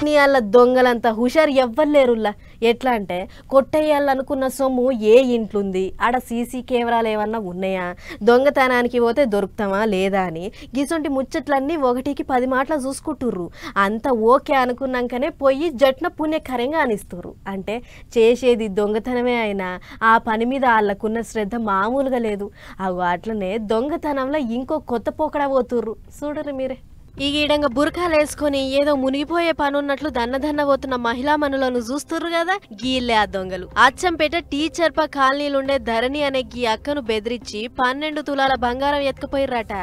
నీ అల్ల దొంగలంతా హుషారు ఎవ్వలేరుల్లా. ఎట్లా అంటే కొట్టేయాలనుకున్న సొమ్ము ఏ ఇంట్లుంది, ఆడ సీసీ కెమెరాలు ఏమన్నా ఉన్నాయా, దొంగతనానికి పోతే దొరుకుతామా లేదా అని గిసొంటి ముచ్చట్లన్నీ ఒకటికి 10 మాటలు చూసుకుంటుర్రు. అంత ఓకే అనుకున్నాకనే పోయి జట్న పుణ్యకరంగా అనిస్తుర్రు. అంటే చేసేది దొంగతనమే అయినా ఆ పని మీద వాళ్ళకున్న శ్రద్ధ మామూలుగా లేదు. అవు అట్లనే దొంగతనంలో ఇంకో కొత్త పోకడా పోతుర్రు. చూడరు మీరే. ఈ ఈడంగా బురకాలు వేసుకొని ఏదో మునిగిపోయే పనున్నట్లు దన్న పోతున్న మహిళా మనులను చూస్తుర్రు కదా, గీళ్ళే ఆ దొంగలు. అచ్చంపేట టీచర్ కాలనీలుండే ధరణి అనే గీ అక్కను బెదిరించి 12 తులాల బంగారం ఎత్తుకుపోయిర్రట.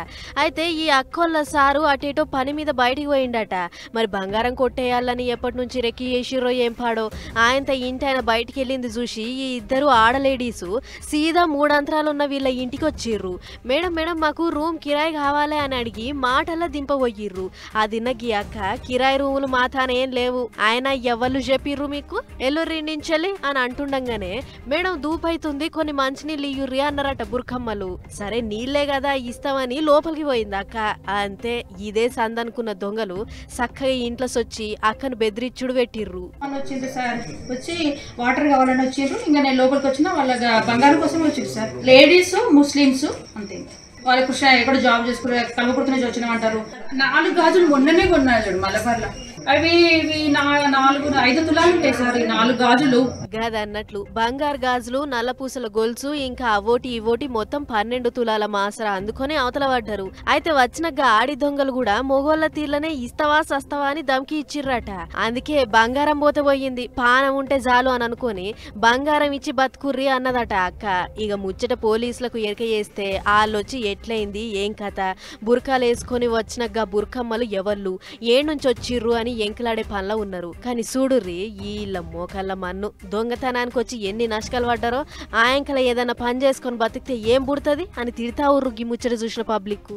అయితే ఈ అక్కోళ్ళ సారు అటేటో పని మీద బయటికి పోయిండట. మరి బంగారం కొట్టేయాలని ఎప్పటి నుంచి రెక్కి చేసిర్రో ఏం పాడో. ఆయనతో ఇంటి ఆయన బయటికి వెళ్ళింది చూసి ఈ ఇద్దరు ఆడలేడీసు సీదా 3 అంతరాలున్న వీళ్ళ ఇంటికి వచ్చిర్రు. మేడం మేడం మాకు రూమ్ కిరాయి కావాలి అని అడిగి మాటల్లా దింపబోయి. అదిన్న గీ అక్క కిరాయి రూములు మాతానేం లేవు, ఆయన ఎవళ్ళు చెప్పిర్రు మీకు, ఎల్లుర్రి నుంచెల్లి అని అంటుండగానే మేడం దూపైతుంది కొన్ని మంచినీళ్ళు ఇయ్యుర్రి అన్నారట బుర్కమ్మలు. సరే నీళ్లే కదా ఇస్తామని లోపలికి పోయింది అక్క. అంతే ఇదే సందనుకున్న దొంగలు చక్కగా ఇంట్లో వచ్చి అక్కను బెదిరిచ్చుడు పెట్టిర్రు. వచ్చింది సార్, వచ్చి వాటర్ కావాలని వచ్చిర్రు. ఇంకా నేను లోపలికి వచ్చిన వాళ్ళ బంగారం కోసం వచ్చింది సార్. లేడీస్ ముస్లిమ్స్ అంతే. వాళ్ళకు ఎక్కడ జాబ్ చేసుకునే కలవకుర్తనే వచ్చినామంటారు. 4 గాజులు మొన్ననే కొన్నాడు మలబార్లో. అవి 5 తులాలు ఉంటాయి సార్ ఈ 4 గాజులు. గదన్నట్లు బంగారు గాజులు, నల్లపూసల గొలుసు, ఇంకా అవోటి ఇవోటి మొత్తం 12 తులాల మాసరా అందుకొని అవతల పడ్డారు. అయితే వచ్చిన ఆడి దొంగలు కూడా మొగోళ్ళ తీర్లనే ఇస్తవా సస్తవా అని దమ్కి ఇచ్చిర్రట. అందుకే బంగారం పోతే పోయింది, పానం ఉంటే చాలు అని అనుకొని బంగారం ఇచ్చి బతుకుర్రి అన్నదట అక్క. ఇక ముచ్చట పోలీసులకు ఎరక చేస్తే వాళ్ళొచ్చి ఎట్లయింది ఏం కథ, బుర్కాలు వేసుకొని వచ్చిన బుర్కమ్మలు ఎవళ్ళు ఏడ్నుంచి వచ్చిర్రు అని ఎంకలాడే పనిలో ఉన్నారు. కానీ చూడుర్రి వీళ్ళ మోకాళ్ళ మన్ను. దొంగతనానికి వచ్చి ఎన్ని నష్టాలు పడ్డారో ఆ ఎంకల ఏదైనా పని చేసుకొని బతికితే ఏం పుడుతుంది అని తిడతా ఉర్రు గి ముచ్చట చూసిన పబ్లిక్.